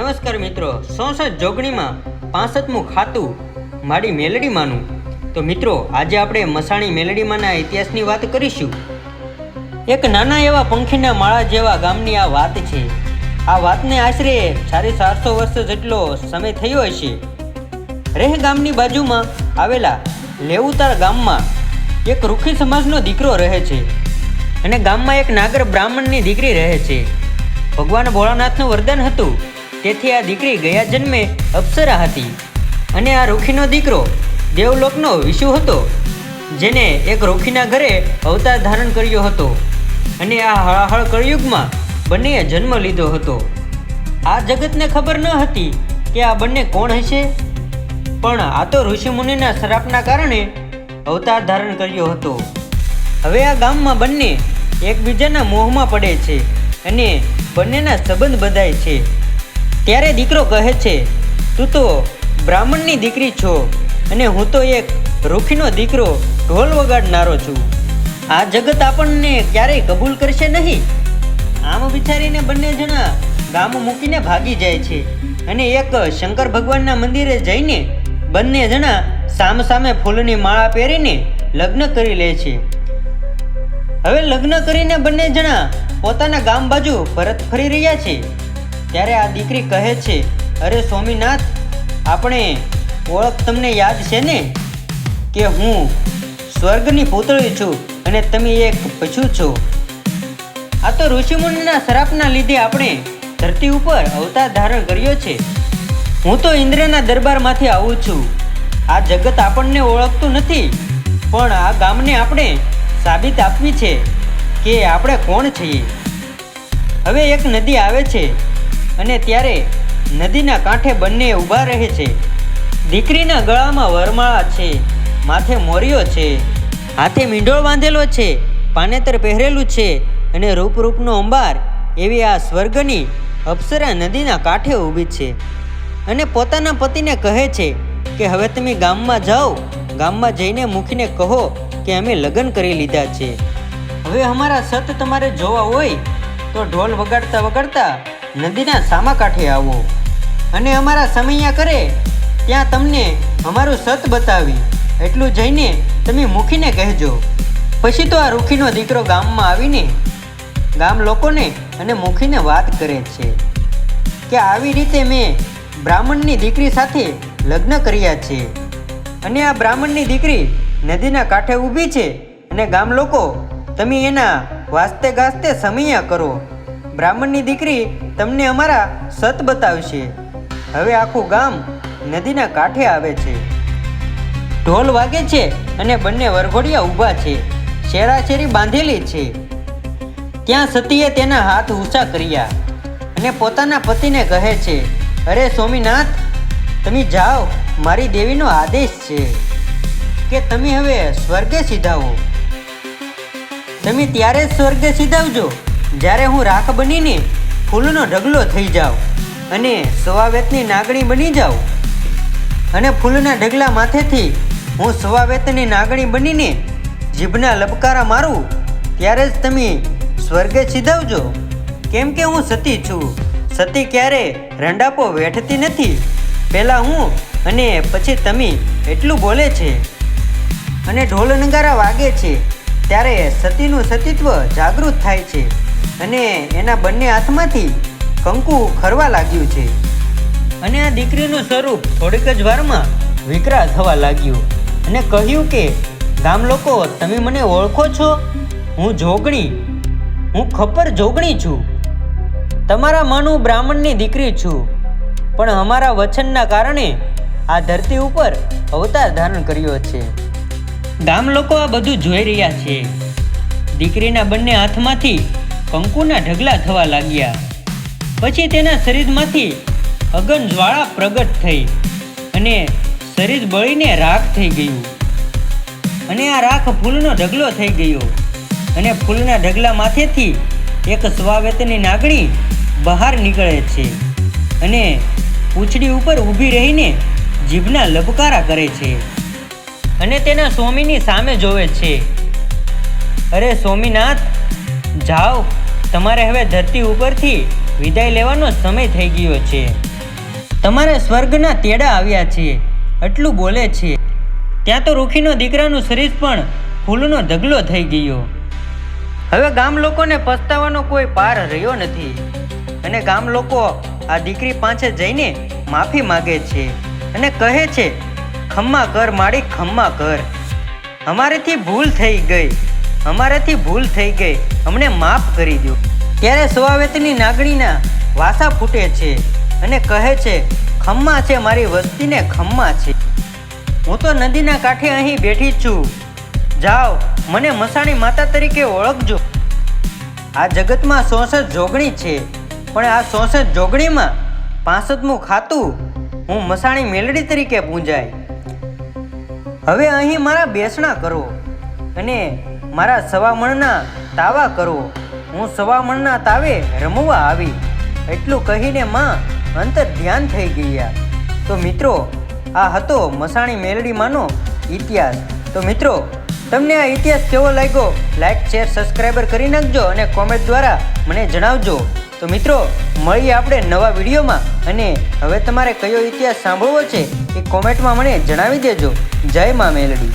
નમસ્કાર મિત્રો, 64 જોગણીમાં 65મું ખાતું મારી મેલડીમાંનું. તો મિત્રો, આજે આપણે મસાણી મેલડીમાંના ઇતિહાસની વાત કરીશું. એક નાના એવા પંખીના માળા જેવા ગામની આ વાત છે. આ વાતને આશરે 450 વર્ષ જેટલો સમય થયો હશે. રેહ ગામની બાજુમાં આવેલા લેઉતાર ગામમાં એક રૂખી સમાજનો દીકરો રહે છે અને ગામમાં એક નાગર બ્રાહ્મણની દીકરી રહે છે. ભગવાન ભોળાનાથનું વરદાન હતું, તેથી આ દીકરી ગયા જન્મે અપ્સરા હતી અને આ રૂખીનો દીકરો દેવલોકનો વિષુ હતો, જેને એક રૂખીના ઘરે અવતાર ધારણ કર્યો હતો અને આ હળાહળ કળયુગમાં બંનેએ જન્મ લીધો હતો. આ જગતને ખબર ન હતી કે આ બંને કોણ હશે, પણ આ તો ઋષિમુનિના શ્રાપના કારણે અવતાર ધારણ કર્યો હતો. હવે આ ગામમાં બંને એકબીજાના મોહમાં પડે છે અને બંનેના સંબંધ બધાય છે. ત્યારે દીકરો કહે છે, તું તો બ્રાહ્મણની દીકરી છો અને હું તો એક રૂખીનો દીકરો ઢોલ વગાડનારો છું. આ જગત આપણને ક્યારેય કબૂલ કરશે નહીં. આમ વિચારીને બંને જણા ગામ મૂકીને ભાગી જાય છે અને એક શંકર ભગવાનના મંદિરે જઈને બંને જણા સામે ફૂલની માળા પહેરીને લગ્ન કરી લે છે. હવે લગ્ન કરીને બંને જણા પોતાના ગામ બાજુ પરત ફરી રહ્યા છે. ત્યારે આ દીકરી કહે છે, અરે સ્વામીનાથ, આપણે ઓળખ તમને યાદ છે ને કે હું સ્વર્ગની પુતળી છું અને તમે એક પશુ છો. આ તો ઋષિમુનિના શ્રાપના લીધે આપણે ધરતી ઉપર અવતાર ધારણ કર્યો છે. હું તો ઇન્દ્રના દરબારમાંથી આવું છું. આ જગત આપણને ઓળખતું નથી, પણ આ ગામને આપણે સાબિત આપવી છે કે આપણે કોણ છીએ. હવે એક નદી આવે છે અને ત્યારે નદીના કાંઠે બંને ઊભા રહે છે. દીકરીના ગળામાં વરમાળા છે, માથે મોરિયો છે, હાથે મીંઢોળ બાંધેલો છે, પાનેતર પહેરેલું છે અને રૂપનો અંબાર એવી આ સ્વર્ગની અપ્સરા નદીના કાંઠે ઊભી છે અને પોતાના પતિને કહે છે કે હવે તમે ગામમાં જાઓ, ગામમાં જઈને મૂકીને કહો કે અમે લગ્ન કરી લીધા છે. હવે અમારા સત તમારે જોવા હોય તો ઢોલ વગાડતા વગાડતા નદીના સામા કાંઠે આવો અને અમારા સમૈયા કરે ત્યાં તમને અમારું સત બતાવી એટલું જઈને તમે મૂકીને કહેજો. પછી તો આ રૂખીનો દીકરો ગામમાં આવીને ગામ લોકોને અને મૂકીને વાત કરે છે કે આવી રીતે મેં બ્રાહ્મણની દીકરી સાથે લગ્ન કર્યા છે અને આ બ્રાહ્મણની દીકરી નદીના કાંઠે ઊભી છે અને ગામ લોકો તમે એના વાસ્તે ગાસ્તે સમૈયા કરો. બ્રાહ્મણની દીકરી તમને અમારા સત બતાવશે. હવે આખું ગામ નદીના કાંઠે આવે છે. ઢોલ વાગે છે અને બંને વરઘોડિયા ઊભા છે, શેરાશેરી બાંધેલી છે. ત્યાં સતીએ તેના હાથ ઊંચા કર્યા અને પોતાના પતિને કહે છે, અરે સ્વામીનાથ, તમે જાઓ, મારી દેવીનો આદેશ છે કે તમે હવે સ્વર્ગે સીધાવો. તમે ત્યારે જ સ્વર્ગે સીધાવજો જ્યારે હું રાખ બનીને ફૂલનો ઢગલો થઈ જાઉં અને સવાવેતની નાગણી બની જાઉં અને ફૂલના ઢગલા માથેથી હું સવાવેતની નાગણી બનીને જીભના લબકારા મારું, ત્યારે જ તમે સ્વર્ગે સીધાવજો. કેમ કે હું સતી છું. સતી ક્યારે રંડાપો વેઠતી નથી. પહેલાં હું અને પછી તમે એટલું બોલે છે અને ઢોલ નગારા વાગે છે ત્યારે સતીનું સતીત્વ જાગૃત થાય છે અને એના બંને હાથમાંથી કંકુ ખરવા લાગ્યું છે અને આ દીકરીનું સ્વરૂપ થોડીક જ વારમાં વિકરાળ થવા લાગ્યું અને કહ્યું કે ગામ લોકો, તમે મને ઓળખો છો? હું જોગણી, હું ખપ્પર જોગણી છું. તમારા માનું બ્રાહ્મણની દીકરી છું, પણ અમારા વચનના કારણે આ ધરતી ઉપર અવતાર ધારણ કર્યો છે. ગામ લોકો આ બધું જોઈ રહ્યા છે. દીકરીના બંને હાથમાંથી કંકુના ઢગલા થવા લાગ્યા. પછી તેના શરીરમાંથી અગન જ્વાળા પ્રગટ થઈ અને શરીર બળીને રાખ થઈ ગયું અને આ રાખ ફૂલનો ઢગલો થઈ ગયો અને ફૂલના ઢગલા માથેથી એક સ્વાવેતની નાગણી બહાર નીકળે છે અને પૂંછડી ઉપર ઊભી રહીને જીભના લબકારા કરે છે અને તેના સ્વામીની સામે જોવે છે. અરે સ્વામીનાથ, જાઓ, તમારે હવે ધરતી ઉપરથી વિદાય લેવાનો સમય થઈ ગયો છે. તમારે સ્વર્ગના તેડા આવ્યા છીએ એટલું બોલે છે. ત્યાં તો રૂખીનો દીકરાનું શરીર પણ ફૂલનો ઢગલો થઈ ગયો. હવે ગામ લોકોને પસ્તાવાનો કોઈ પાર રહ્યો નથી અને ગામ લોકો આ દીકરી પાસે જઈને માફી માગે છે અને કહે છે, ખમ્મા કર માડી, ખમ્મા કર, અમારેથી ભૂલ થઈ ગઈ, અમને માફ કરી દો. ત્યારે સવાવેતની નાગણીના વાસા ફૂટે છે અને કહે છે, ખમ્મા છે, મારી વસ્તીને ખમ્મા છે. હું તો નદીના કાંઠે અહીં બેઠી છું, જાઓ મને મસાણી માતા તરીકે ઓળખજો. આ જગતમાં 64 જોગણી છે, પણ આ 64 જોગણીમાં 65મું ખાતું હું મસાણી મેલડી તરીકે પૂંજાય. હવે અહીં મારા બેસણા કરો અને મારા સવામણના તાવા કરો. હું સવામણના તાવે રમવા આવી. એટલું કહીને માં અંતર ધ્યાન થઈ ગયા. તો મિત્રો, આ હતો મસાણી મેલડી માનો ઇતિહાસ. તો મિત્રો, તમને આ ઇતિહાસ કેવો લાગ્યો? લાઈક, શેર, સબસ્ક્રાઈબર કરી નાખજો અને કોમેન્ટ દ્વારા મને જણાવજો. તો મિત્રો, મળીએ આપણે નવા વિડીયોમાં. અને હવે તમારે કયો ઇતિહાસ સાંભળવો છે એ કોમેન્ટમાં મને જણાવી દેજો. જય મા મેલડી.